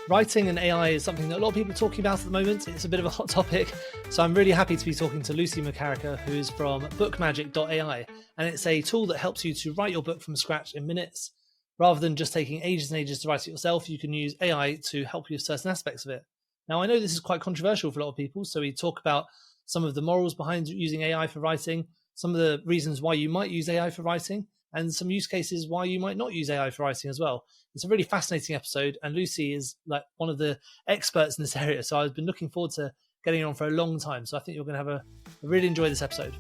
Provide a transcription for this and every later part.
Writing and AI is something that a lot of people are talking about at the moment. It's a bit of a hot topic. So I'm really happy to be talking to Lucy McCarraher, who's from BookMagic AI. And it's a tool that helps you to write your book from scratch in minutes. Rather than just taking ages and ages to write it yourself, you can use AI to help you with certain aspects of it. Now, I know this is quite controversial for a lot of people. So we talk about some of the morals behind using AI for writing, some of the reasons why you might use AI for writing, and some use cases why you might not use AI for writing as well. It's a really fascinating episode, and Lucy is like one of the experts in this area. So I've been looking forward to getting her on for a long time. So I think you're going to have really enjoy this episode.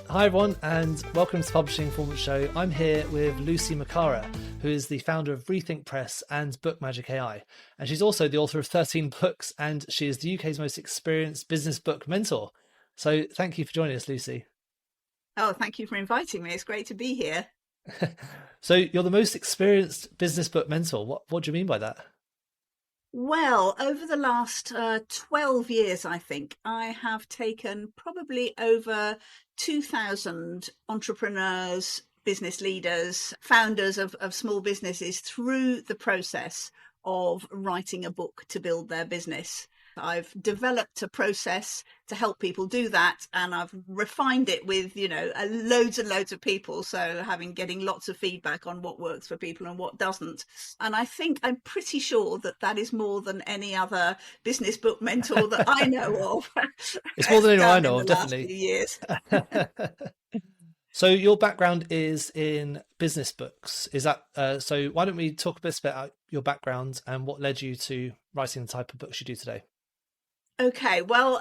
Hi everyone, and welcome to the Publishing Performance Show. I'm here with Lucy McCarraher, who is the founder of Rethink Press and BookMagic AI. And she's also the author of 13 books, and she is the UK's most experienced business book mentor. So thank you for joining us, Lucy. Oh, thank you for inviting me. It's great to be here. So you're the most experienced business book mentor. What do you mean by that? Well, over the last 12 years, I think, I have taken probably over 2,000 entrepreneurs, business leaders, founders of small businesses through the process of writing a book to build their business. I've developed a process to help people do that, and I've refined it with, loads and loads of people. So getting lots of feedback on what works for people and what doesn't. And I'm pretty sure that is more than any other business book mentor that I know of. It's more than anyone I know of, definitely. Few years. So your background is in business books. Is that so? Why don't we talk a bit about your background and what led you to writing the type of books you do today? Okay, well,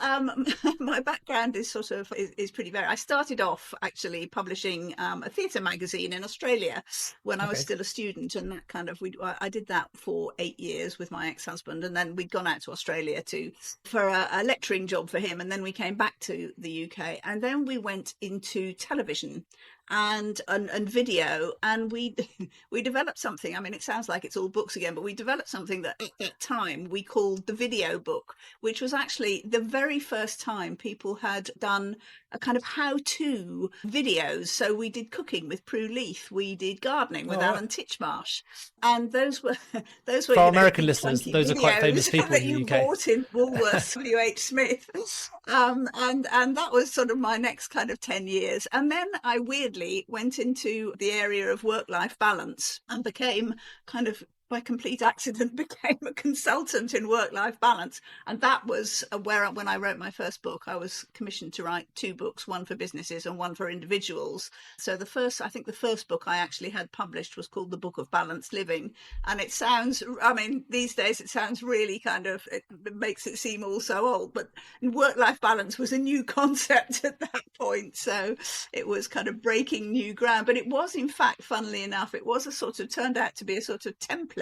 my background is is pretty varied. I started off actually publishing a theatre magazine in Australia when I was still a student, and that I did that for 8 years with my ex-husband, and then we'd gone out to Australia for a lecturing job for him, and then we came back to the UK, and then we went into television and video, and we developed something. I mean, it sounds like it's all books again, but we developed something that at that time we called the video book, which was actually the very first time people had done a kind of how-to videos. So we did cooking with Prue, Leith, we did gardening with Alan Titchmarsh, and those were for our American listeners. Those are quite famous people that in the you UK. bought in Woolworths, W.H. Smith, and that was sort of my next kind of 10 years, and then I weirdly went into the area of work-life balance and became by complete accident became a consultant in work-life balance. And that was when I wrote my first book, I was commissioned to write 2 books, one for businesses and one for individuals. So the first book I actually had published was called The Book of Balanced Living. And it sounds, these days it sounds really it makes it seem all so old, but work-life balance was a new concept at that point. So it was kind of breaking new ground. But it was, in fact, funnily enough, it was turned out to be a sort of template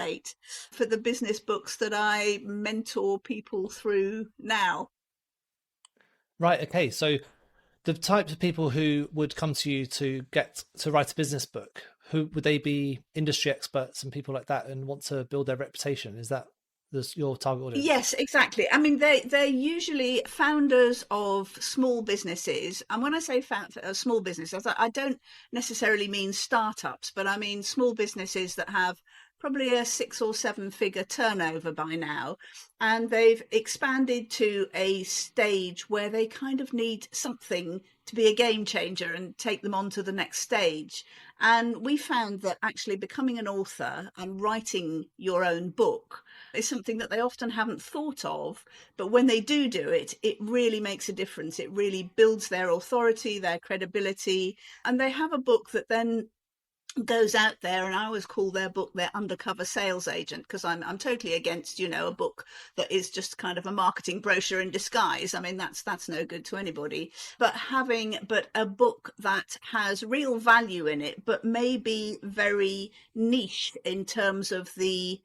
for the business books that I mentor people through now. Right. Okay. So the types of people who would come to you to get to write a business book, who would they be? Industry experts and people like that, and want to build their reputation? Is that your target audience? Yes, exactly. I mean, they're usually founders of small businesses. And when I say small businesses, I don't necessarily mean startups, but I mean small businesses that have probably a 6 or 7 figure turnover by now. And they've expanded to a stage where they kind of need something to be a game changer and take them on to the next stage. And we found that actually becoming an author and writing your own book is something that they often haven't thought of. But when they do it, it really makes a difference. It really builds their authority, their credibility. And they have a book that then goes out there, and I always call their book their undercover sales agent, because I'm totally against a book that is just kind of a marketing brochure in disguise. I mean, that's no good to anybody. But a book that has real value in it, but maybe very niche in terms of the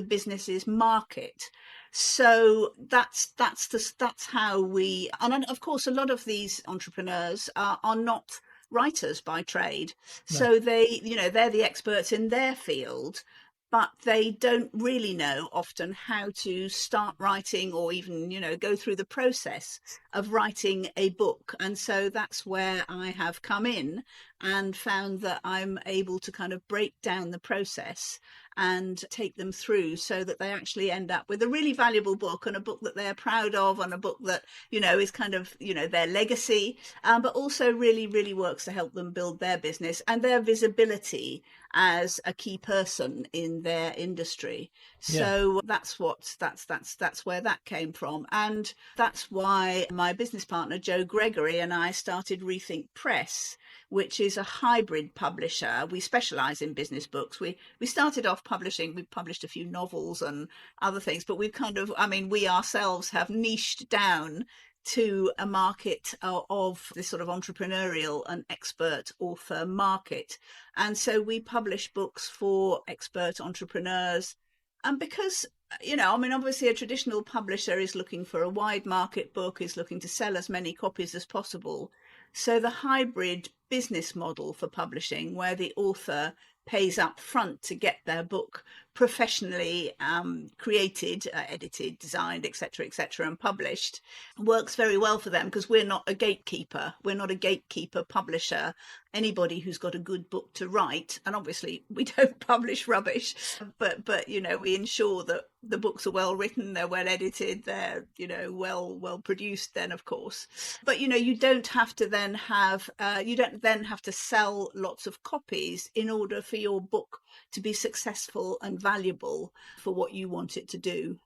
business's market. So that's how we, and of course a lot of these entrepreneurs are not writers by trade. No. So they're the experts in their field, but they don't really know often how to start writing or even, go through the process of writing a book. And so that's where I have come in and found that I'm able to kind of break down the process and take them through so that they actually end up with a really valuable book, and a book that they're proud of, and a book that, is kind of, their legacy, but also really, really works to help them build their business and their visibility as a key person in their industry. Yeah. So that's where that came from. And that's why my business partner, Joe Gregory, and I started Rethink Press, which is a hybrid publisher. We specialize in business books. We started off publishing, we published a few novels and other things, but we ourselves have niched down to a market of this sort of entrepreneurial and expert author market. And so we publish books for expert entrepreneurs. And because, obviously a traditional publisher is looking for a wide market book, is looking to sell as many copies as possible. So the hybrid business model for publishing, where the author pays up front to get their book professionally created, edited, designed, etc., and published, works very well for them, because we're not a gatekeeper. We're not a gatekeeper publisher. Anybody who's got a good book to write, and obviously we don't publish rubbish, but we ensure that the books are well written, they're well edited, they're well produced. Then of course, but you don't have to then have to sell lots of copies in order for your book to be successful and valuable for what you want it to do.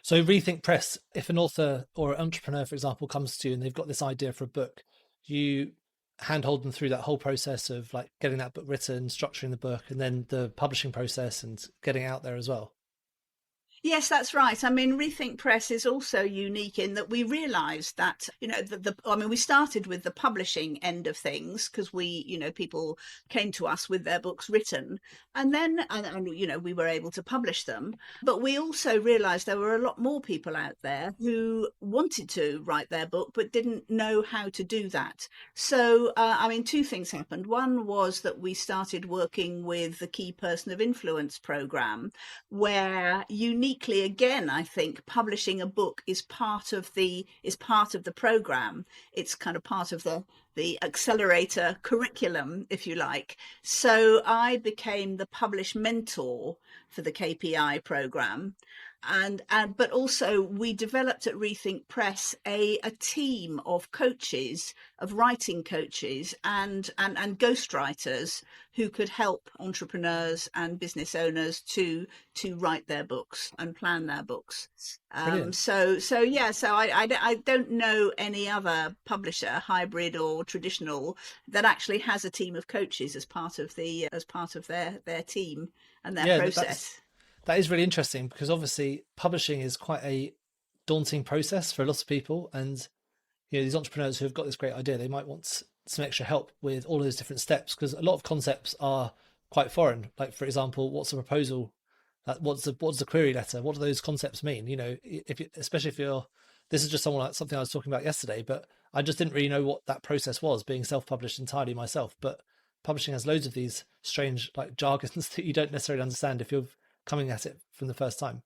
So Rethink Press, if an author or an entrepreneur, for example, comes to you and they've got this idea for a book, you handhold them through that whole process of like getting that book written, structuring the book, and then the publishing process and getting it out there as well. Yes, that's right. I mean, Rethink Press is also unique in that we realised that, we started with the publishing end of things, because people came to us with their books written, and then, we were able to publish them. But we also realised there were a lot more people out there who wanted to write their book, but didn't know how to do that. So, two things happened. One was that we started working with the Key Person of Influence programme, where uniquely, again, I think publishing a book is part of the program. It's kind of part of the accelerator curriculum, if you like. So I became the publish mentor for the KPI program. But also we developed at Rethink Press a team of coaches, of writing coaches and ghostwriters who could help entrepreneurs and business owners to write their books and plan their books. So I don't know any other publisher, hybrid or traditional, that actually has a team of coaches as part of their team and their process. That is really interesting, because obviously publishing is quite a daunting process for a lot of people. And, these entrepreneurs who have got this great idea, they might want some extra help with all those different steps, because a lot of concepts are quite foreign. Like, for example, what's a proposal? What's the query letter? What do those concepts mean? Especially if you're, this is just something I was talking about yesterday, but I just didn't really know what that process was, being self-published entirely myself. But publishing has loads of these strange jargons that you don't necessarily understand if you're coming at it from the first time.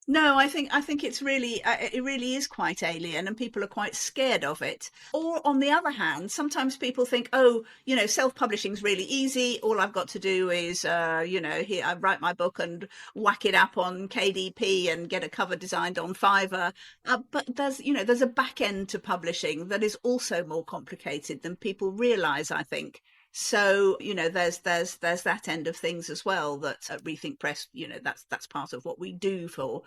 No, I think it's really it really is quite alien, and people are quite scared of it. Or on the other hand, sometimes people think, self-publishing is really easy. All I've got to do is, here I write my book and whack it up on KDP and get a cover designed on Fiverr. But there's a back end to publishing that is also more complicated than people realise, I think. So, there's that end of things as well, that at Rethink Press, that's part of what we do for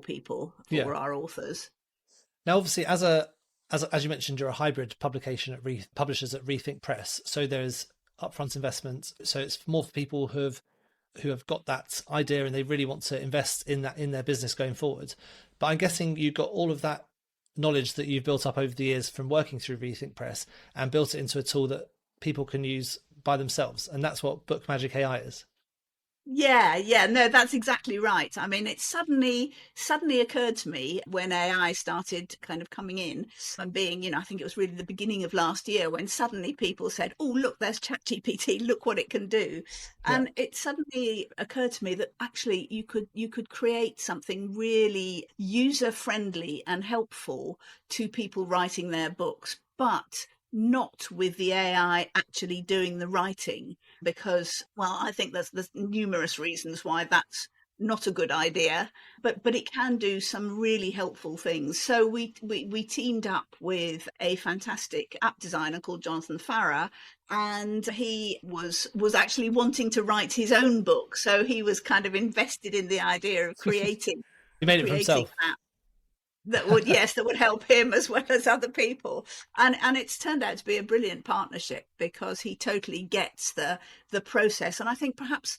people, for our authors. Now, obviously, as you mentioned, you're a hybrid publication at publishers at Rethink Press. So there's upfront investment. So it's more for people who have got that idea and they really want to invest in that in their business going forward. But I'm guessing you've got all of that knowledge that you've built up over the years from working through Rethink Press and built it into a tool that people can use by themselves, and that's what BookMagic AI is. No, that's exactly right. I mean, it suddenly occurred to me when AI started kind of coming in and being, I think it was really the beginning of last year, when suddenly people said, oh, look, there's ChatGPT, look what it can do. And it suddenly occurred to me that actually you could create something really user friendly and helpful to people writing their books, but not with the AI actually doing the writing, because, well, I think there's numerous reasons why that's not a good idea, but it can do some really helpful things. So we teamed up with a fantastic app designer called Jonathan Farrar, and he was actually wanting to write his own book. So he was kind of invested in the idea of He made it for creating himself. an app that would, yes, that would help him as well as other people. And it's turned out to be a brilliant partnership, because he totally gets the process. And I think perhaps,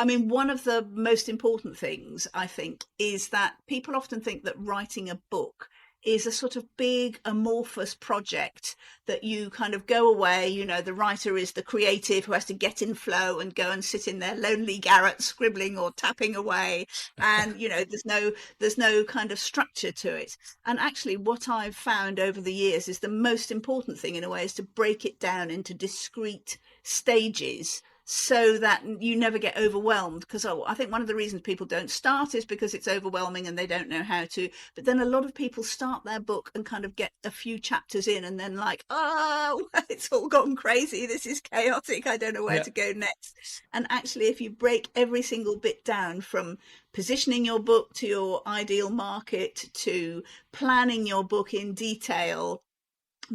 I mean, one of the most important things, I think, is that people often think that writing a book is a sort of big amorphous project that you kind of go away. You know, the writer is the creative who has to get in flow and go and sit in their lonely garret scribbling or tapping away. And, you know, there's no kind of structure to it. And actually what I've found over the years is the most important thing in a way is to break it down into discrete stages, so that you never get overwhelmed. Because I think one of the reasons people don't start is because it's overwhelming and they don't know how to. But then a lot of people start their book and kind of get a few chapters in and then like, oh, it's all gone crazy. This is chaotic. I don't know where to go next. And actually, if you break every single bit down, from positioning your book to your ideal market to planning your book in detail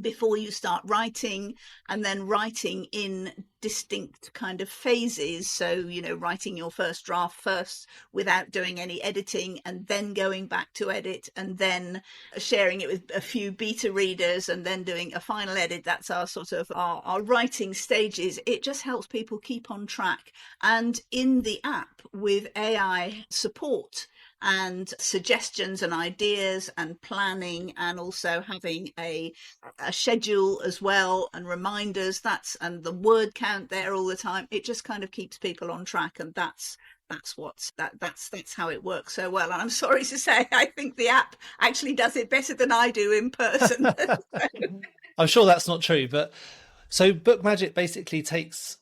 before you start writing, and then writing in distinct kind of phases. So, you know, writing your first draft first without doing any editing, and then going back to edit, and then sharing it with a few beta readers, and then doing a final edit. That's our sort of our writing stages. It just helps people keep on track. And in the app, with AI support and suggestions and ideas and planning, and also having a schedule as well, and reminders, and the word count there all the time, it just kind of keeps people on track. And that's how it works so well. And I'm sorry to say, I think the app actually does it better than I do in person. I'm sure that's not true, but so BookMagic basically takes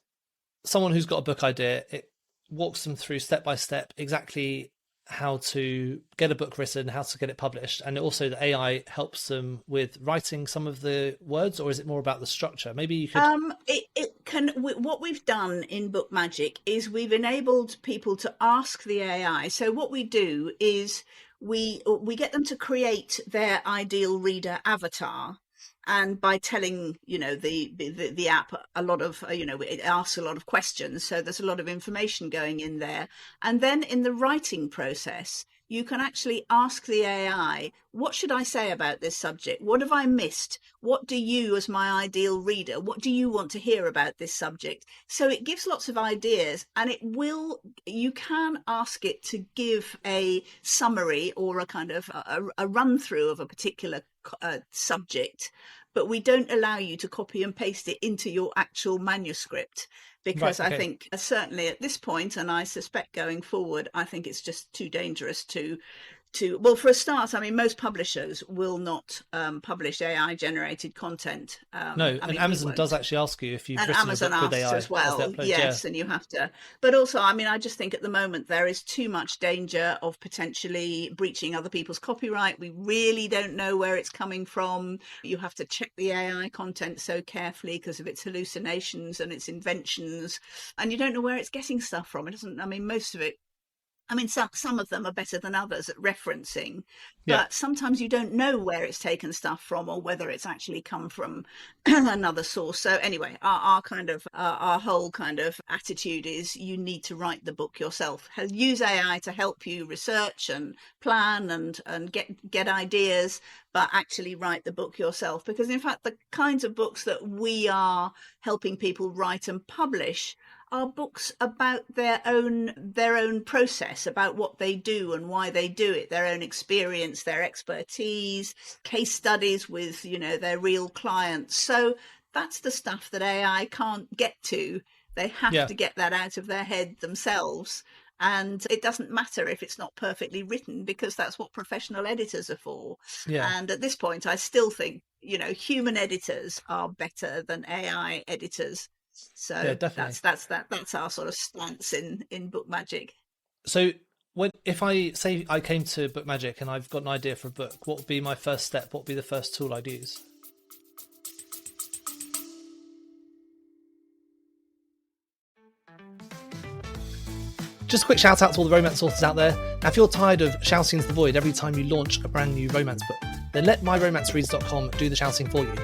someone who's got a book idea, it walks them through step by step exactly how to get a book written, how to get it published, and also the AI helps them with writing some of the words, or is it more about the structure? Maybe you could. It can. What we've done in BookMagic is we've enabled people to ask the AI. So what we do is we get them to create their ideal reader avatar. And by telling, you know, the app a lot of, you know, it asks a lot of questions. So there's a lot of information going in there. And then in the writing process, you can actually ask the AI, what should I say about this subject? What have I missed? What do you, as my ideal reader, what do you want to hear about this subject? So it gives lots of ideas, and you can ask it to give a summary or a kind of a run through of a particular subject, but we don't allow you to copy and paste it into your actual manuscript, because Right, okay. I think certainly at this point, and I suspect going forward, I think it's just too dangerous to well, for a start, I mean, most publishers will not publish AI generated content. No, I and mean, we Amazon does won't. actually ask you if you've And written a Amazon book with asks AI as as they well, upload. yes, and you have to. But also, I mean, I just think at the moment there is too much danger of potentially breaching other people's copyright. We really don't know where it's coming from. You have to check the AI content so carefully because of its hallucinations and its inventions, and you don't know where it's getting stuff from. It doesn't. I mean, most of it. I mean, some of them are better than others at referencing, Yeah, but sometimes you don't know where it's taken stuff from, or whether it's actually come from another source. So anyway, our whole kind of attitude is you need to write the book yourself. Use AI to help you research and plan and get ideas, but actually write the book yourself. Because in fact, the kinds of books that we are helping people write and publish are books about their own process, about what they do and why they do it, their own experience, their expertise, case studies with, you know, their real clients. So that's the stuff that AI can't get to. They have yeah, to get that out of their head themselves. And it doesn't matter if it's not perfectly written, because that's what professional editors are for. yeah, And at this point, I still think, you know, human editors are better than AI editors. yeah, So definitely. that's our sort of stance in BookMagic. So if I say I came to BookMagic and I've got an idea for a book, what would be my first step? What would be the first tool I'd use? Just a quick shout out to all the romance authors out there. Now, if you're tired of shouting into the void every time you launch a brand new romance book, then let myromancereads.com do the shouting for you.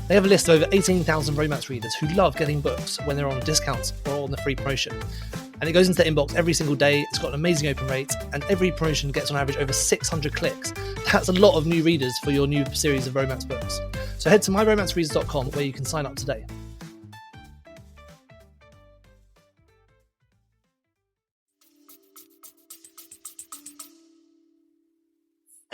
They have a list of over 18,000 romance readers who love getting books when they're on discounts or on the free promotion. And it goes into their inbox every single day. It's got an amazing open rate, and every promotion gets on average over 600 clicks. That's a lot of new readers for your new series of romance books. So head to myromancereads.com where you can sign up today.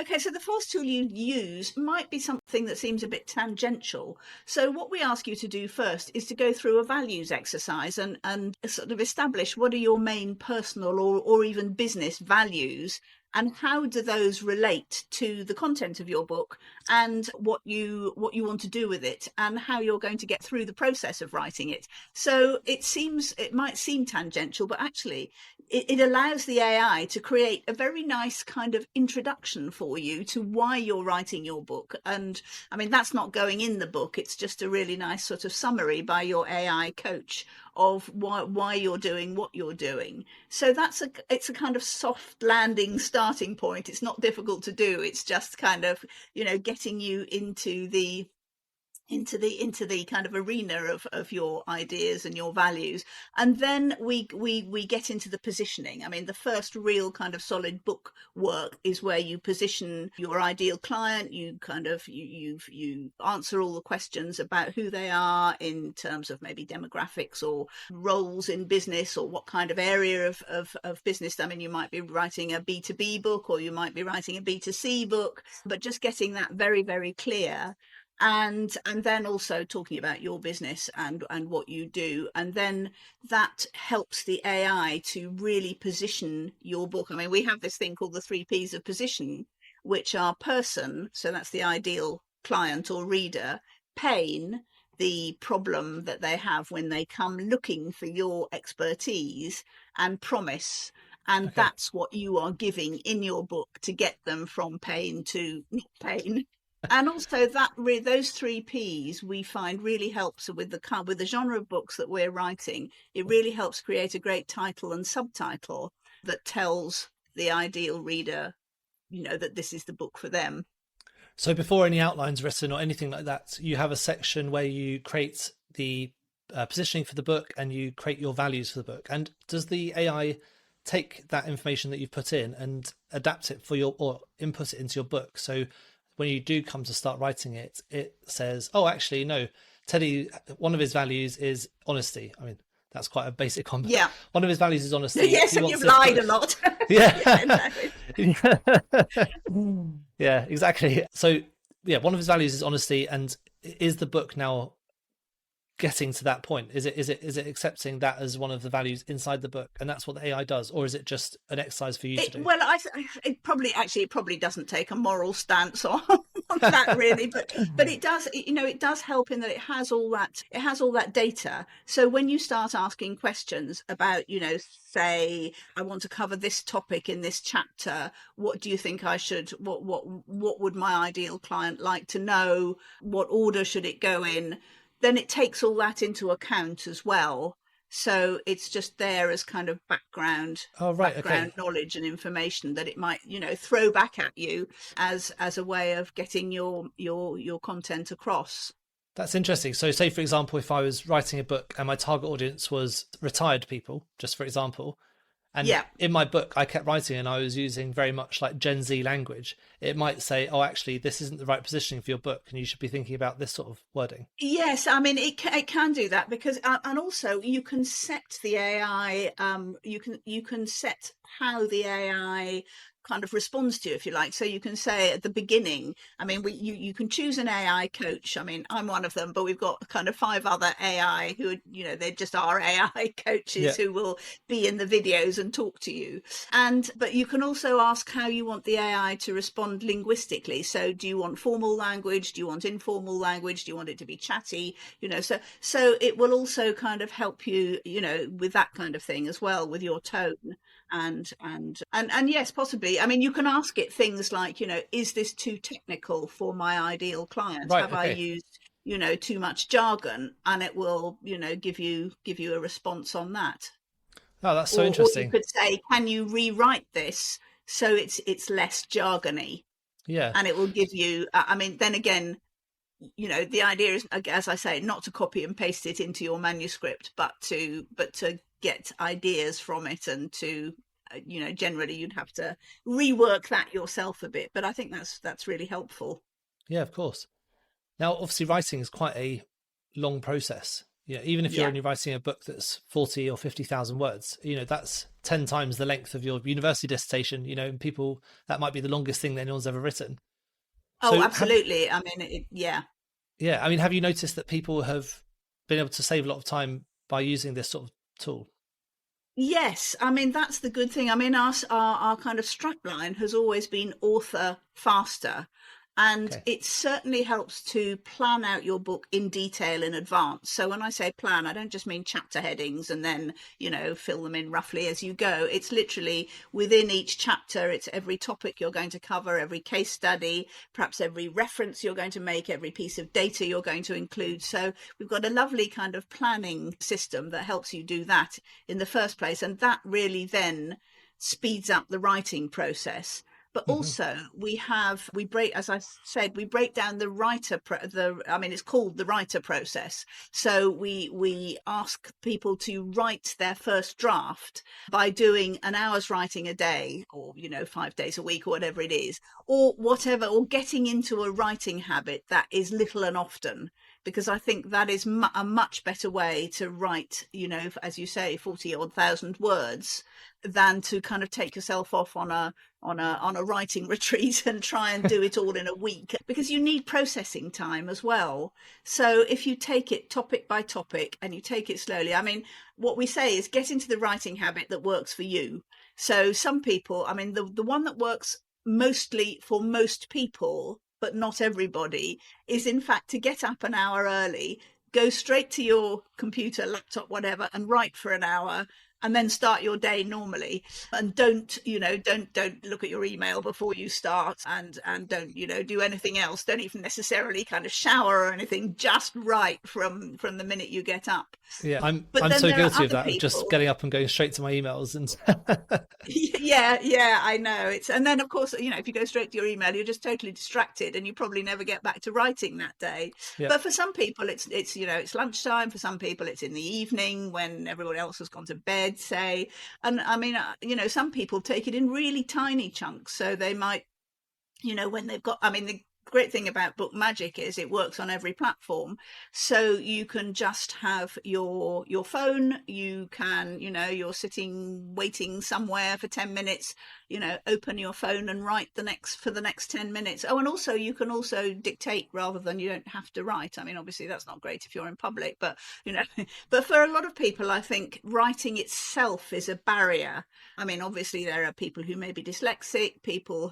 Okay, so the first tool you use might be something that seems a bit tangential. So what we ask you to do first is to go through a values exercise and sort of establish what are your main personal or even business values, and how do those relate to the content of your book and what you want to do with it and how you're going to get through the process of writing it. So it might seem tangential, but actually it allows the AI to create a very nice kind of introduction for you to why you're writing your book. And I mean, that's not going in the book. It's just a really nice sort of summary by your AI coach of why you're doing what you're doing. So it's a kind of soft landing starting point. It's not difficult to do. It's just kind of, getting you into the kind of arena of your ideas and your values. And then we get into the positioning. I mean, the first real kind of solid book work is where you position your ideal client. You kind of you answer all the questions about who they are in terms of maybe demographics or roles in business or what kind of area of business. I mean, you might be writing a B2B book or you might be writing a B2C book, but just getting that very, very clear. And then also talking about your business and what you do. And then that helps the AI to really position your book. I mean, we have this thing called the 3 Ps of position, which are person, so that's the ideal client or reader; pain, the problem that they have when they come looking for your expertise; and promise. And that's what you are giving in your book to get them from pain to not pain. And also those 3 Ps we find really helps with the genre of books that we're writing. It really helps create a great title and subtitle that tells the ideal reader, that this is the book for them. So before any outlines written or anything like that, you have a section where you create the positioning for the book and you create your values for the book. And does the AI take that information that you've put in and adapt it or input it into your book? So when you do come to start writing it, it says, oh, actually, no, Teddy, one of his values is honesty. I mean, that's quite a basic one. Yeah. One of his values is honesty. Yes, and you've lied a lot. Yeah. Yeah, exactly. So, yeah, one of his values is honesty. And is the book now getting to that point? Is it accepting that as one of the values inside the book, and that's what the AI does, or is it just an exercise for you to do? Well, it probably doesn't take a moral stance on that really, but it does. It does help in that it has all that data. So when you start asking questions about, say, I want to cover this topic in this chapter, what do you think I should? What would my ideal client like to know? What order should it go in? Then it takes all that into account as well. So it's just there as kind of background knowledge and information that it might, throw back at you as a way of getting your content across. That's interesting. So say, for example, if I was writing a book and my target audience was retired people, just for example, and in my book, I kept writing and I was using very much like Gen Z language, it might say, oh, actually, this isn't the right positioning for your book and you should be thinking about this sort of wording. Yes, I mean, it can do that because, and also you can set the AI, you can set how the AI kind of responds to you, if you like. So you can say at the beginning, I mean, you can choose an AI coach. I mean, I'm one of them, but we've got kind of 5 other AI who, they just are AI coaches who will be in the videos and talk to you. But you can also ask how you want the AI to respond linguistically. So do you want formal language? Do you want informal language? Do you want it to be chatty? So it will also kind of help you, with that kind of thing as well, with your tone. And yes, possibly. I mean, you can ask it things like, is this too technical for my ideal client? Right, Have I used, too much jargon? And it will, give you a response on that. Oh, that's so Or you interesting. could say, can you rewrite this so it's less jargony? Yeah. And it will give you, I mean, then again, the idea is, as I say, not to copy and paste it into your manuscript, but to get ideas from it, and to generally you'd have to rework that yourself a bit. But I think that's really helpful. Yeah, of course. Now, obviously, writing is quite a long process. Yeah, even if you're Yeah. only writing a book that's 40 or 50,000 words, that's 10 times the length of your university dissertation, and people, that might be the longest thing that anyone's ever written. Oh, So absolutely. I mean, yeah. yeah, I mean, have you noticed that people have been able to save a lot of time by using this sort of tool? Yes, I mean that's the good thing. I mean our kind of strapline has always been author faster, and Okay. it certainly helps to plan out your book in detail in advance. So when I say plan, I don't just mean chapter headings and then fill them in roughly as you go. It's literally within each chapter. It's every topic you're going to cover, every case study, perhaps every reference you're going to make, every piece of data you're going to include. So we've got a lovely kind of planning system that helps you do that in the first place, and that really then speeds up the writing process. But Hmm. also we break, as I said, we break down the I mean, it's called the writer process. So we ask people to write their first draft by doing an hour's writing a day, or 5 days a week, or whatever it is, or whatever, or getting into a writing habit that is little and often, because I think that is a much better way to write, as you say, 40 odd thousand words, than to kind of take yourself off on a writing retreat and try and do it all in a week, because you need processing time as well. So if you take it topic by topic and you take it slowly, I mean, what we say is get into the writing habit that works for you. So some people, I mean, the one that works mostly for most people, but not everybody, is in fact to get up an hour early, go straight to your computer, laptop, whatever, and write for an hour, and then start your day normally. And don't look at your email before you start, and don't do anything else. Don't even necessarily kind of shower or anything. Just write from the minute you get up. Yeah, I'm But I'm then so there are guilty of other that, of just people. getting up and going straight to my emails and Yeah, I know. And then of course, if you go straight to your email, you're just totally distracted, and you probably never get back to writing that day. yeah. But for some people it's lunchtime. For some people it's in the evening when everyone else has gone to bed, say. And I mean, some people take it in really tiny chunks, so they might, when they've got, I mean, the great thing about BookMagic is it works on every platform. So you can just have your phone, you can, you're sitting waiting somewhere for 10 minutes, open your phone and write for the next 10 minutes. Oh, and also you can also dictate rather than, you don't have to write. I mean, obviously that's not great if you're in public, but but for a lot of people, I think writing itself is a barrier. I mean, obviously there are people who may be dyslexic, people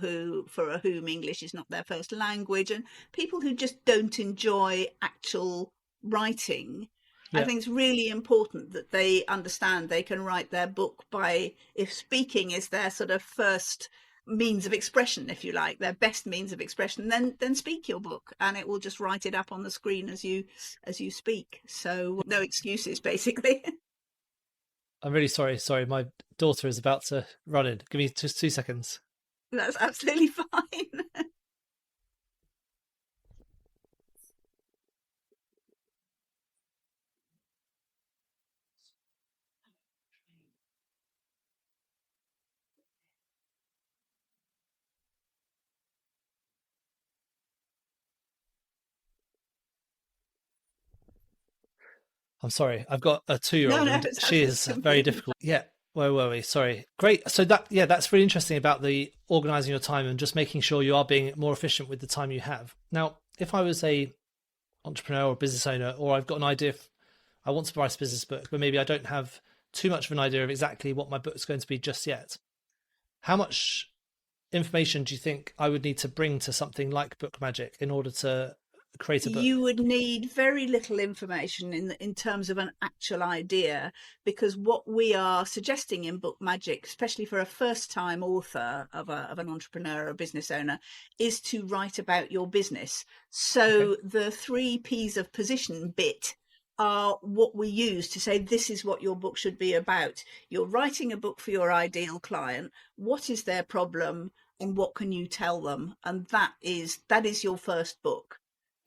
for whom English is not their first language, and people who just don't enjoy actual writing. I Yeah. think it's really important that they understand they can write their book by, if speaking is their sort of first means of expression, if you like, their best means of expression, then speak your book, and it will just write it up on the screen as you speak. So no excuses, basically. I'm really sorry. Sorry, my daughter is about to run in. Give me just 2 seconds. That's absolutely fine. I'm sorry. I've got a No, two-year-old no, and she that's is very completely difficult. Yeah. Where were we? Sorry. Great. So that's really interesting about the organizing your time and just making sure you are being more efficient with the time you have. Now, if I was a entrepreneur or business owner, or I've got an idea, I want to write a business book, but maybe I don't have too much of an idea of exactly what my book's going to be just yet. How much information do you think I would need to bring to something like BookMagic in order to create a book? You would need very little information in terms of an actual idea, because what we are suggesting in BookMagic, especially for a first-time author of an entrepreneur or business owner, is to write about your business. Okay. So the 3 P's of position bit are what we use to say this is what your book should be about. You're writing a book for your ideal client. What is their problem and what can you tell them? And that is your first book.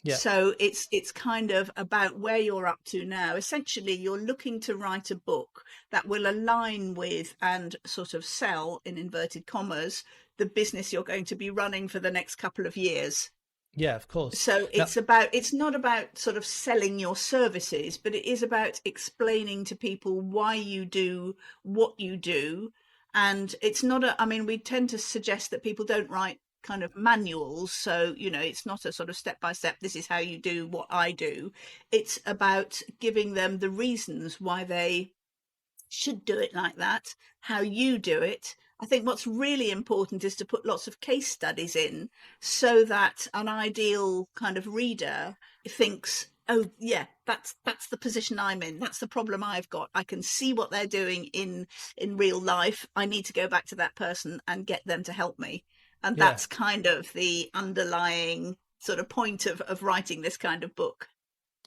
Yeah. So it's kind of about where you're up to now. Essentially, you're looking to write a book that will align with and sort of sell, in inverted commas, the business you're going to be running for the next couple of years. Yeah, of course. So Now, it's not about sort of selling your services, but it is about explaining to people why you do what you do. And it's not I mean, we tend to suggest that people don't write kind of manuals. So, it's not a sort of step by step, this is how you do what I do. It's about giving them the reasons why they should do it like that, how you do it. I think what's really important is to put lots of case studies in so that an ideal kind of reader thinks, oh yeah, that's the position I'm in. That's the problem I've got. I can see what they're doing in real life. I need to go back to that person and get them to help me. And yeah, that's kind of the underlying sort of point of writing this kind of book.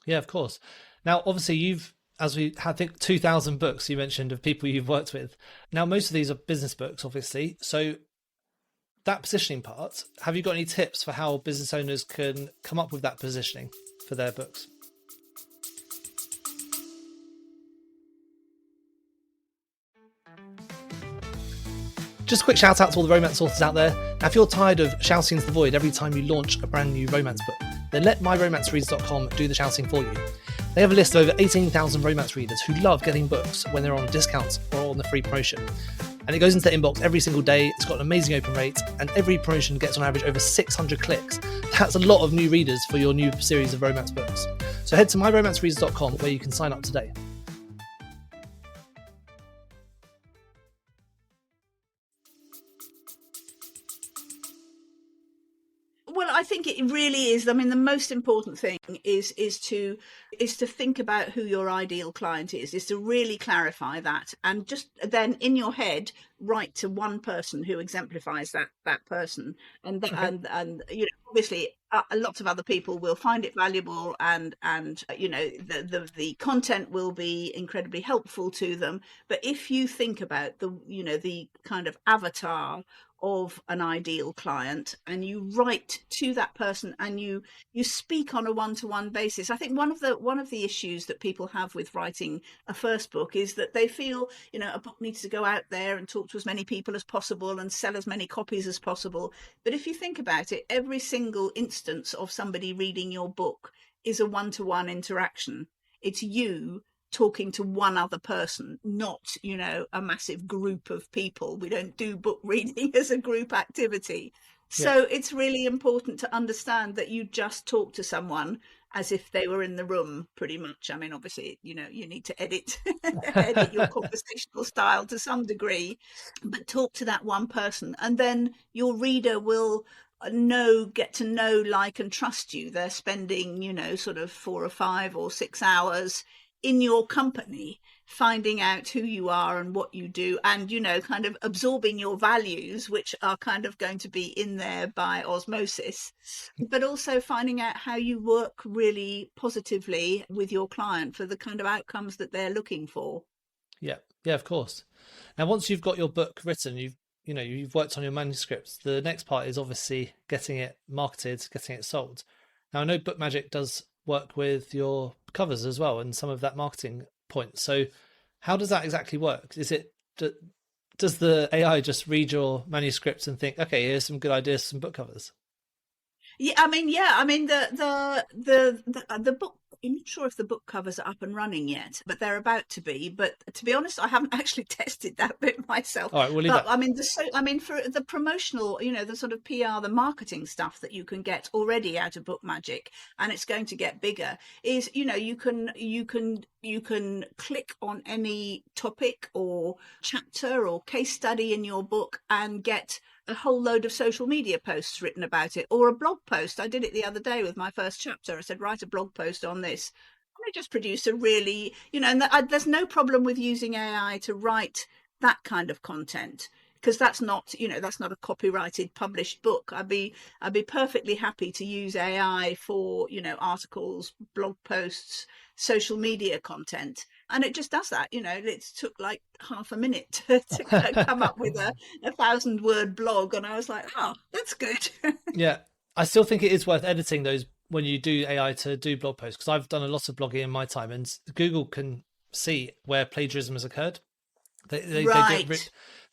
yeah, of course. Now, obviously, as we had, I think 2,000 books you mentioned of people you've worked with. Now, most of these are business books, obviously. So that positioning part, have you got any tips for how business owners can come up with that positioning for their books? Just a quick shout out to all the romance authors out there. Now, if you're tired of shouting into the void every time you launch a brand new romance book, then let myromancereaders.com do the shouting for you. They have a list of over 18,000 romance readers who love getting books when they're on discounts or on the free promotion. And it goes into their inbox every single day. It's got an amazing open rate, and every promotion gets on average over 600 clicks. That's a lot of new readers for your new series of romance books. So head to myromancereaders.com where you can sign up today. Well, I think it really is. I mean, the most important thing is to think about who your ideal client is to really clarify that, and just then in your head write to one person who exemplifies that person, and that, Okay. and obviously a lot of other people will find it valuable, and the content will be incredibly helpful to them. But if you think about the kind of avatar of an ideal client, and you write to that person, and you speak on a one-to-one basis. I think one of the issues that people have with writing a first book is that they feel a book needs to go out there and talk to as many people as possible and sell as many copies as possible. But if you think about it, every single instance of somebody reading your book is a one-to-one interaction. It's you talking to one other person, not a massive group of people. We don't do book reading as a group activity. Yeah. So it's really important to understand that you just talk to someone as if they were in the room, pretty much. I mean, obviously, you need to edit your conversational style to some degree, but talk to that one person, and then your reader will get to know, like, and trust you. They're spending sort of 4 or 5 or 6 hours in your company, finding out who you are and what you do, and kind of absorbing your values, which are kind of going to be in there by osmosis, but also finding out how you work really positively with your client for the kind of outcomes that they're looking for. Yeah, yeah, of course. Now, once you've got your book written, you've worked on your manuscripts. The next part is obviously getting it marketed, getting it sold. Now, I know BookMagic does work with your covers as well and some of that marketing point. So how does that exactly work? Does the AI just read your manuscripts and think, okay, here's some good ideas for some book covers? Yeah, I mean the book. I'm not sure if the book covers are up and running yet, but they're about to be. But to be honest, I haven't actually tested that bit myself. All right, we'll leave But that. I mean, for the promotional, the sort of PR, the marketing stuff that you can get already out of BookMagic, and it's going to get bigger, is you can click on any topic or chapter or case study in your book and get a whole load of social media posts written about it, or a blog post. I did it the other day with my first chapter. I said, write a blog post on this. And I just produced a really, and there's no problem with using AI to write that kind of content, because that's not a copyrighted published book. I'd be perfectly happy to use AI for articles, blog posts, social media content. And it just does that. It took like half a minute to come up with a 1,000-word blog. And I was like, oh, that's good. Yeah. I still think it is worth editing those when you do AI to do blog posts, because I've done a lot of blogging in my time, and Google can see where plagiarism has occurred. They Right.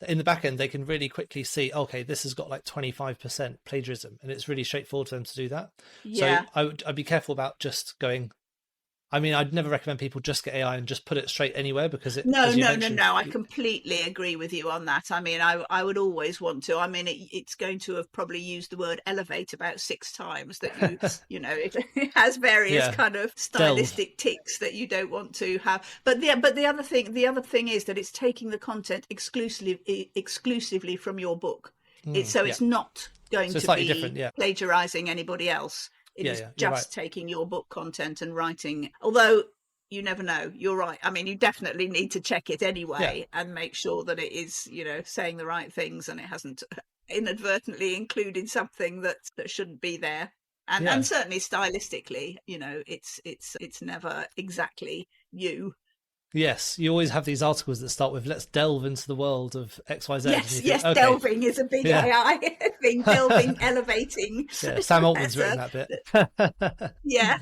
in the back end, they can really quickly see, okay, this has got like 25% plagiarism, and it's really straightforward for them to do that. So Yeah. I'd be careful about just going. I mean, I'd never recommend people just get AI and just put it straight anywhere, because it, No, as you no, no, mentioned, no. I completely agree with you on that. I mean, I would always want to. I mean, it's going to have probably used the word elevate about 6 times. That it has various yeah, kind of delve. stylistic ticks that you don't want to have. But the other thing is that it's taking the content exclusively from your book. Yeah, It's not going so it's to slightly be different. Yeah, plagiarizing anybody else. It is yeah, you're right. just taking your book content and writing. Although you never know. You're right. I mean, you definitely need to check it Yeah, anyway and make sure that it is, saying the right things and it hasn't inadvertently included something that shouldn't be there. And yeah. and certainly stylistically, it's never exactly you. Yes, you always have these articles that start with "Let's delve into the world of X, Y, Z," and Yes, you think, yes, okay, delving is a big yeah, AI thing. Delving, elevating. yeah. Sam Altman's That's written a that bit. yeah.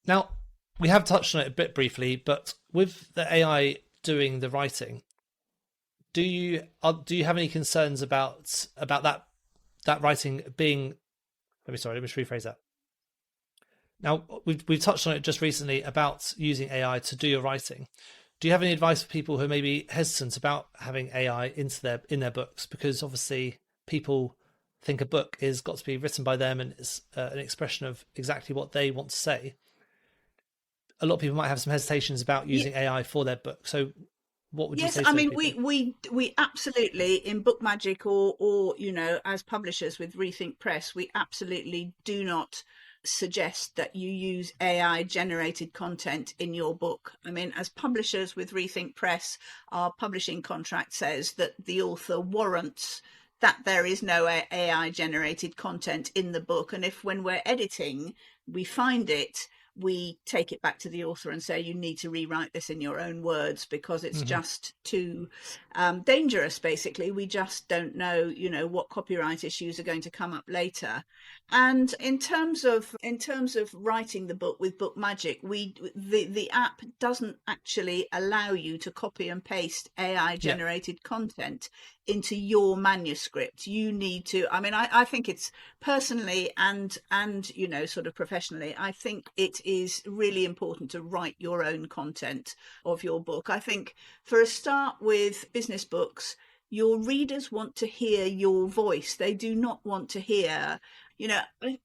Now, we have touched on it a bit briefly, but with the AI doing the writing, do you have any concerns about that writing being? Let me just rephrase that. Now, we've touched on it just recently about using AI to do your writing. Do you have any advice for people who are maybe hesitant about having AI in their books? Because obviously, people think a book is got to be written by them and it's an expression of exactly what they want to say. A lot of people might have some hesitations about using AI for their book. So, what would you Yes, say I to those mean people? we absolutely in BookMagic or as publishers with Rethink Press, we absolutely do not suggest that you use AI generated content in your book. I mean, as publishers with Rethink Press, our publishing contract says that the author warrants that there is no AI generated content in the book, and if when we're editing we find it, we take it back to the author and say, you need to rewrite this in your own words because it's Mm-hmm. just too dangerous. Basically, we just don't know, what copyright issues are going to come up later. And in terms of writing the book with BookMagic, the app doesn't actually allow you to copy and paste AI Yeah, generated content into your manuscript. You need to. I mean, I think it's personally and sort of professionally, I think it is really important to write your own content of your book. I think for a start with business books, your readers want to hear your voice. They do not want to hear, I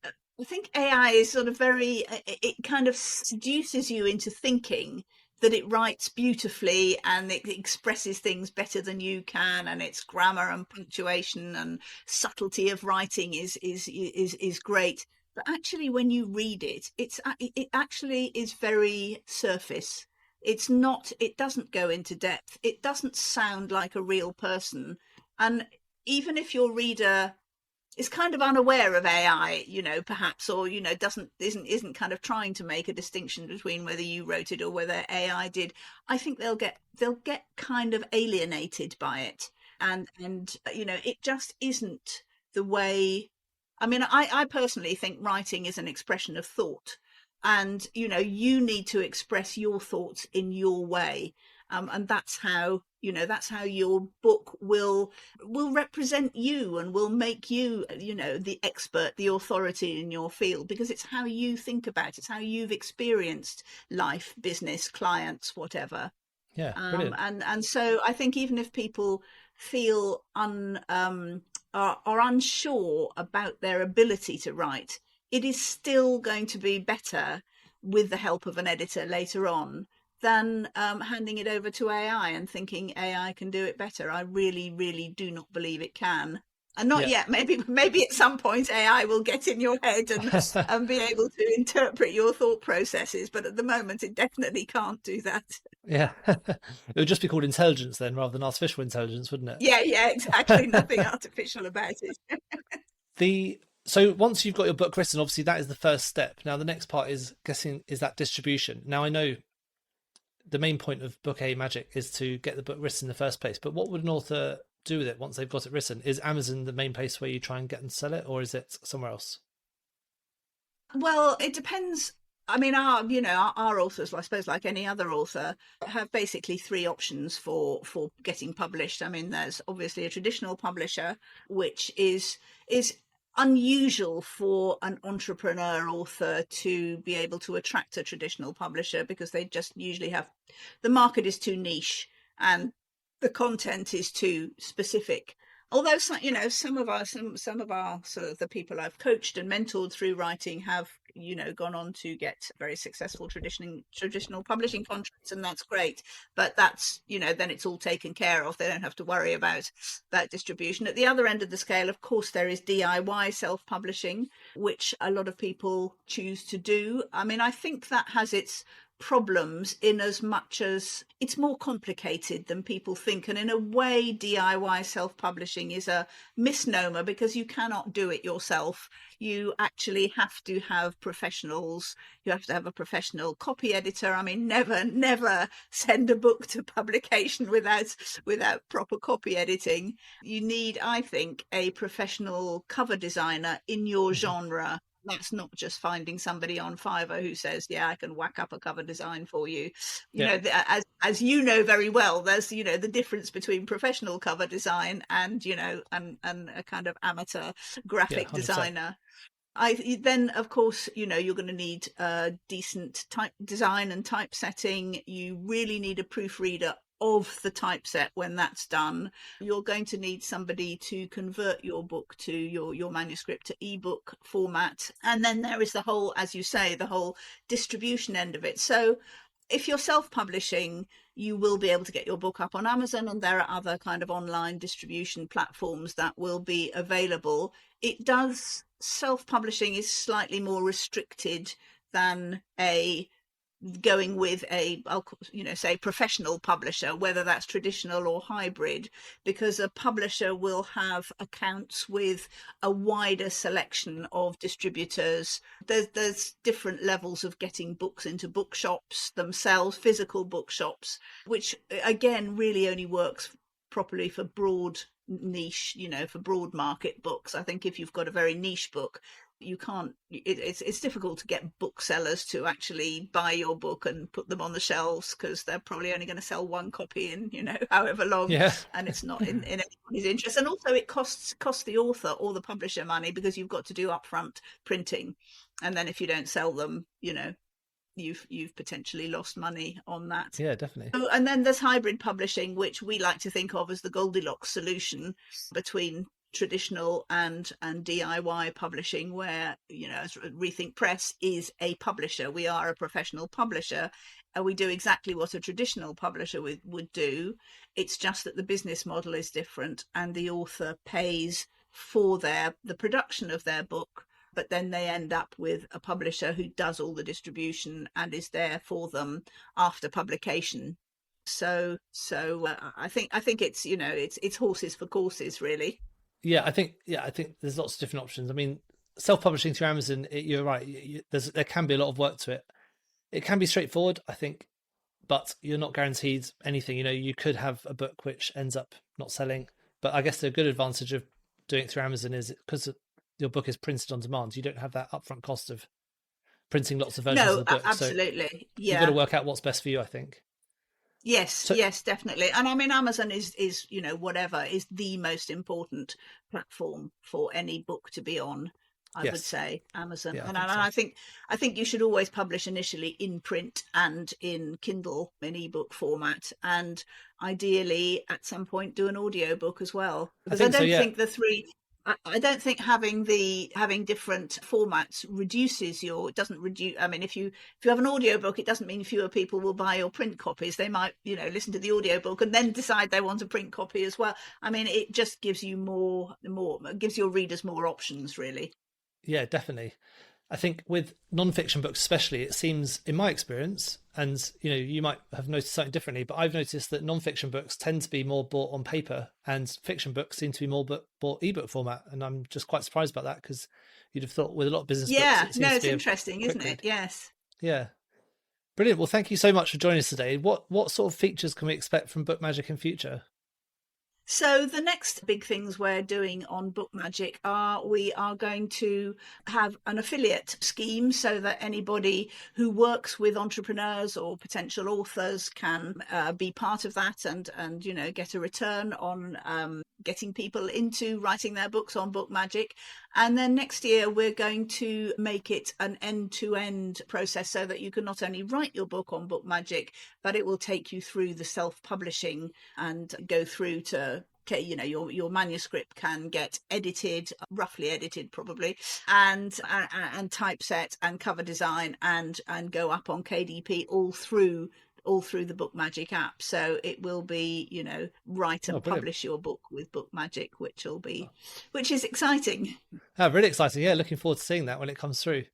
think AI is sort of it kind of seduces you into thinking that it writes beautifully and it expresses things better than you can, and its grammar and punctuation and subtlety of writing is great. But actually, when you read it, it actually is very surface. It's not. It doesn't go into depth. It doesn't sound like a real person. And even if your reader is kind of unaware of AI, perhaps, or isn't kind of trying to make a distinction between whether you wrote it or whether AI did, I think they'll get kind of alienated by it, and it just isn't the way. I mean, I personally think writing is an expression of thought, and you need to express your thoughts in your way, and that's how your book will represent you and will make you the expert, the authority in your field, because it's how you think about it. It's how you've experienced life, business, clients, whatever. yeah, brilliant. And so I think even if people feel are unsure about their ability to write, it is still going to be better with the help of an editor later on than handing it over to AI and thinking AI can do it better. I really, really do not believe it can. And not Yeah. yet. Maybe at some point AI will get in your head and be able to interpret your thought processes. But at the moment, it definitely can't do that. Yeah. It would just be called intelligence then, rather than artificial intelligence, wouldn't Yeah, exactly. it? Nothing artificial about it. the So once you've got your book written, obviously that is the first step. Now the next part is guessing is that distribution. Now I know the main point of Book A Magic is to get the book written in the first place, but what would an author do with it once they've got it written? Is Amazon the main place where you try and get and sell it, or is it somewhere else? Well, it depends. I mean, our authors, I suppose, like any other author, have basically three options for getting published. I mean, there's obviously a traditional publisher, which is unusual for an entrepreneur author to be able to attract a traditional publisher, because they just usually have, the market is too niche and the content is too specific. Although some of our sort of the people I've coached and mentored through writing have gone on to get very successful traditional publishing contracts, and that's great. But that's then it's all taken care of. They don't have to worry about that distribution. At the other end of the scale, of course, there is DIY self-publishing, which a lot of people choose to do. I mean, I think that has its problems in as much as it's more complicated than people think, and in a way DIY self-publishing is a misnomer, because you cannot do it yourself. You actually have to have professionals. You have to have a professional copy editor. I mean, never send a book to publication without proper copy editing. You need, I think, a professional cover designer in your genre. That's not just finding somebody on Fiverr who says, yeah, I can whack up a cover design for you. As you know very well, there's, the difference between professional cover design and, and a kind of amateur graphic designer. Then, of course, you're going to need decent type design and typesetting. You really need a proofreader of the typeset. When that's done, you're going to need somebody to convert your book to your manuscript to ebook format. And then there is the whole, as you say, the whole distribution end of it. So if you're self-publishing, you will be able to get your book up on Amazon, and there are other kind of online distribution platforms that will be available. Self-publishing is slightly more restricted than going with say professional publisher, whether that's traditional or hybrid, because a publisher will have accounts with a wider selection of distributors. There's different levels of getting books into bookshops themselves, physical bookshops, which again really only works properly for broad niche, for broad market books. I think if you've got a very niche book, you can't, it's difficult to get booksellers to actually buy your book and put them on the shelves, because they're probably only going to sell one copy in however long. And it's not in anybody's interest. And also it costs the author or the publisher money, because you've got to do upfront printing, and then if you don't sell them, you've potentially lost money on that. Yeah, definitely. And then there's hybrid publishing, which we like to think of as the Goldilocks solution between traditional and DIY publishing, where Rethink Press is a publisher. We are a professional publisher, and we do exactly what a traditional publisher would do. It's just that the business model is different, and the author pays for the production of their book, but then they end up with a publisher who does all the distribution and is there for them after publication. So I think it's it's horses for courses, really. Yeah, I think there's lots of different options. I mean, self-publishing through Amazon, you're right. There can be a lot of work to it. It can be straightforward, I think, but you're not guaranteed anything. You could have a book which ends up not selling. But I guess the good advantage of doing it through Amazon is because your book is printed on demand, you don't have that upfront cost of printing lots of versions of the book. Absolutely. So you've got to work out what's best for you, I think. Yes, yes, definitely. And I mean, Amazon is whatever is the most important platform for any book to be on. I would say Amazon. Yeah, and I think you should always publish initially in print and in Kindle, in ebook format, and ideally at some point do an audiobook as well. Because I don't think the three, I don't think having different formats doesn't reduce. I mean, if you have an audiobook, it doesn't mean fewer people will buy your print copies. They might, listen to the audiobook and then decide they want a print copy as well. I mean, it just gives you gives your readers more options, really. Yeah, definitely. I think with non-fiction books especially, it seems, in my experience, and you might have noticed something differently, but I've noticed that non-fiction books tend to be more bought on paper and fiction books seem to be more bought ebook format. And I'm just quite surprised about that, because you'd have thought with a lot of business books, it seems it's to be interesting, isn't it? read. Yes. Yeah. Brilliant. Well, thank you so much for joining us today. What sort of features can we expect from BookMagic in future? So the next big things we're doing on BookMagic we are going to have an affiliate scheme so that anybody who works with entrepreneurs or potential authors can be part of that and get a return on getting people into writing their books on BookMagic. And then next year, we're going to make it an end-to-end process so that you can not only write your book on BookMagic, but it will take you through the self-publishing and go through to your manuscript can get edited, roughly edited probably, and typeset and cover design and go up on KDP all through the BookMagic app. So it will be, write and publish your book with BookMagic, which is exciting. Oh, really exciting. Yeah, looking forward to seeing that when it comes through.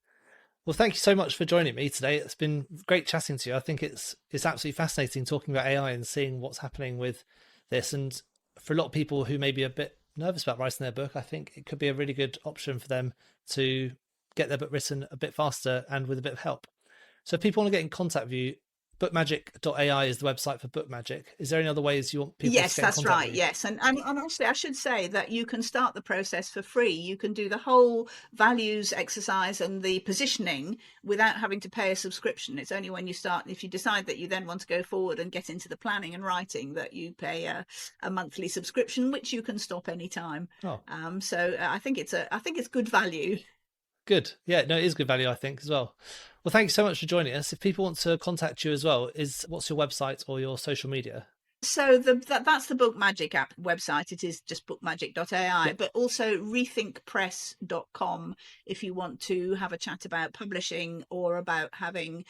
Well, thank you so much for joining me today. It's been great chatting to you. I think it's absolutely fascinating talking about AI and seeing what's happening with this. And for a lot of people who may be a bit nervous about writing their book, I think it could be a really good option for them to get their book written a bit faster and with a bit of help. So if people want to get in contact with you, BookMagic.ai is the website for BookMagic. Is there any other ways you want people to get in contact with you? Yes, that's right. Yes. And honestly, I should say that you can start the process for free. You can do the whole values exercise and the positioning without having to pay a subscription. It's only when you start, if you decide that you then want to go forward and get into the planning and writing, that you pay a monthly subscription, which you can stop anytime. So I think it's good value. Good. Yeah, no, it is good value, I think, as well. Well, thank you so much for joining us. If people want to contact you as well, what's your website or your social media? So that's the BookMagic app website. It is just bookmagic.ai, Yep. but also rethinkpress.com if you want to have a chat about publishing or about having,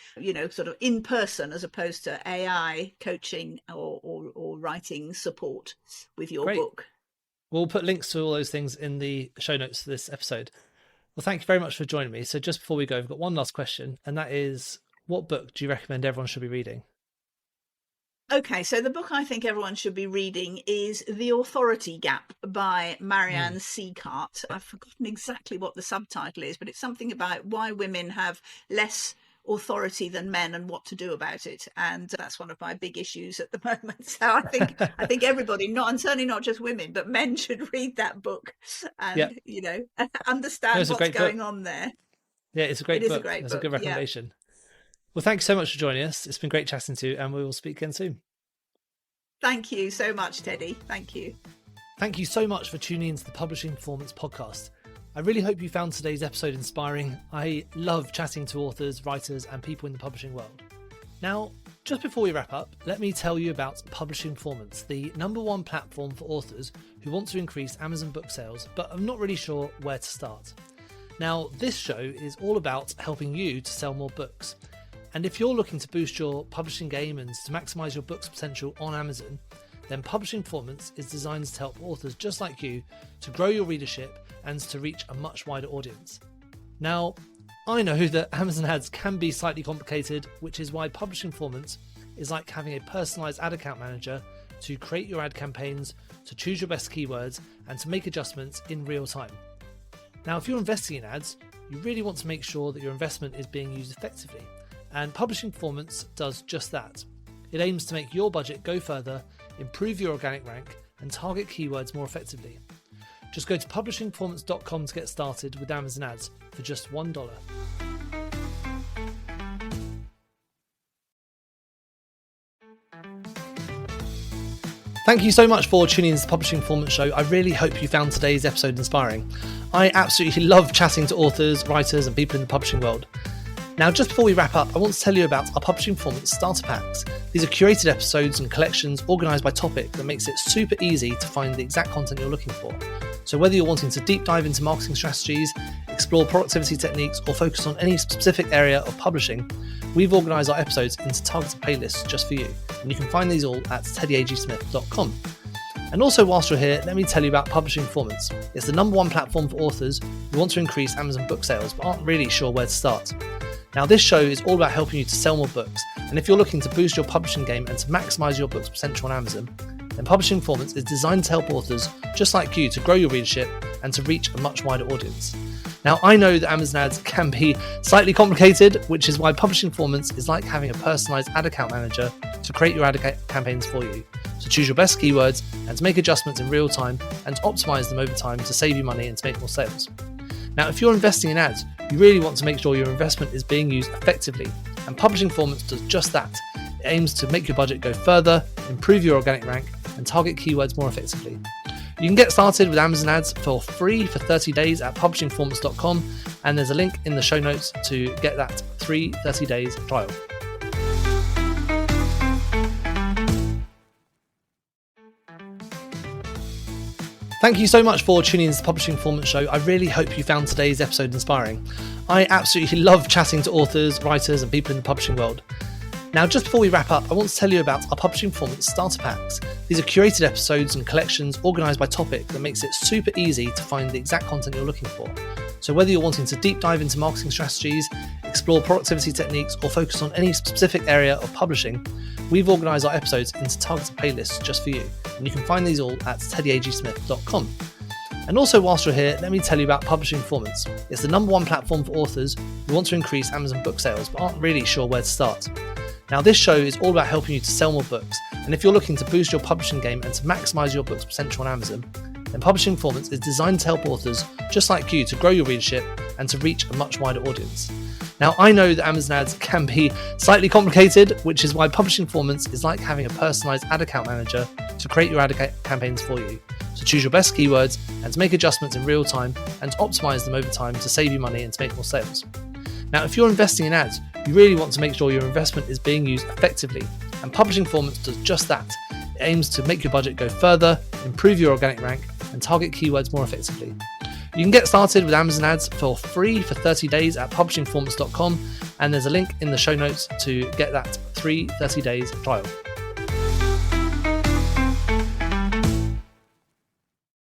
sort of in person as opposed to AI coaching or writing support with your book. We'll put links to all those things in the show notes for this episode. Well, thank you very much for joining me. So just before we go, I've got one last question, and that is, what book do you recommend everyone should be reading? Okay, so the book I think everyone should be reading is The Authority Gap by Marianne Seacart. I've forgotten exactly what the subtitle is, but it's something about why women have less authority than men and what to do about it, and that's one of my big issues at the moment. So I think everybody, and certainly not just women, but men should read that book and understand what's going on there. Yeah, it's a great book. It's a good recommendation. Yeah. Well, thank you so much for joining us. It's been great chatting to you, and we will speak again soon. Thank you so much, Teddy. Thank you. Thank you so much for tuning into the Publishing Performance Podcast. I really hope you found today's episode inspiring. I love chatting to authors, writers, and people in the publishing world. Now, just before we wrap up, let me tell you about Publishing Performance, the #1 platform for authors who want to increase Amazon book sales, but are not really sure where to start. Now, this show is all about helping you to sell more books. And if you're looking to boost your publishing game and to maximize your book's potential on Amazon, then Publishing Performance is designed to help authors just like you to grow your readership and to reach a much wider audience. Now, I know that Amazon ads can be slightly complicated, which is why Publishing Performance is like having a personalized ad account manager to create your ad campaigns, to choose your best keywords, and to make adjustments in real time. Now, if you're investing in ads, you really want to make sure that your investment is being used effectively, and Publishing Performance does just that. It aims to make your budget go further, improve your organic rank, and target keywords more effectively. Just go to publishingperformance.com to get started with Amazon ads for just $1. Thank you so much for tuning in to the Publishing Performance Show. I really hope you found today's episode inspiring. I absolutely love chatting to authors, writers, and people in the publishing world. Now, just before we wrap up, I want to tell you about our Publishing Performance Starter Packs. These are curated episodes and collections organised by topic that makes it super easy to find the exact content you're looking for. So whether you're wanting to deep dive into marketing strategies, explore productivity techniques, or focus on any specific area of publishing, we've organised our episodes into targeted playlists just for you. And you can find these all at teddyagsmith.com. And also, whilst you're here, let me tell you about Publishing Performance. It's the #1 platform for authors who want to increase Amazon book sales but aren't really sure where to start. Now, this show is all about helping you to sell more books, and if you're looking to boost your publishing game and to maximise your book's potential on Amazon, then Publishing Performance is designed to help authors just like you to grow your readership and to reach a much wider audience. Now, I know that Amazon ads can be slightly complicated, which is why Publishing Performance is like having a personalised ad account manager to create your ad campaigns for you, to choose your best keywords and to make adjustments in real time and to optimise them over time to save you money and to make more sales. Now, if you're investing in ads, you really want to make sure your investment is being used effectively, and Publishing Performance does just that. It aims to make your budget go further, improve your organic rank, and target keywords more effectively. You can get started with Amazon ads for free for 30 days at publishingperformance.com, and there's a link in the show notes to get that free 30 days trial. Thank you so much for tuning into the Publishing Performance Show. I really hope you found today's episode inspiring. I absolutely love chatting to authors, writers, and people in the publishing world. Now, just before we wrap up, I want to tell you about our Publishing Performance Starter Packs. These are curated episodes and collections organised by topic that makes it super easy to find the exact content you're looking for. So whether you're wanting to deep dive into marketing strategies, explore productivity techniques, or focus on any specific area of publishing, we've organised our episodes into targeted playlists just for you. And you can find these all at teddyagsmith.com. And also, whilst you're here, let me tell you about Publishing Performance. It's the #1 platform for authors who want to increase Amazon book sales but aren't really sure where to start. Now, this show is all about helping you to sell more books, and if you're looking to boost your publishing game and to maximise your book's potential on Amazon, then Publishing Performance is designed to help authors just like you to grow your readership and to reach a much wider audience. Now, I know that Amazon ads can be slightly complicated, which is why Publishing Performance is like having a personalised ad account manager to create your ad campaigns for you, to choose your best keywords and to make adjustments in real time and to optimise them over time to save you money and to make more sales. Now, if you're investing in ads, you really want to make sure your investment is being used effectively, and Publishing Performance does just that. It aims to make your budget go further, improve your organic rank, and target keywords more effectively. You can get started with Amazon ads for free for 30 days at publishingperformance.com, and there's a link in the show notes to get that free 30 days trial.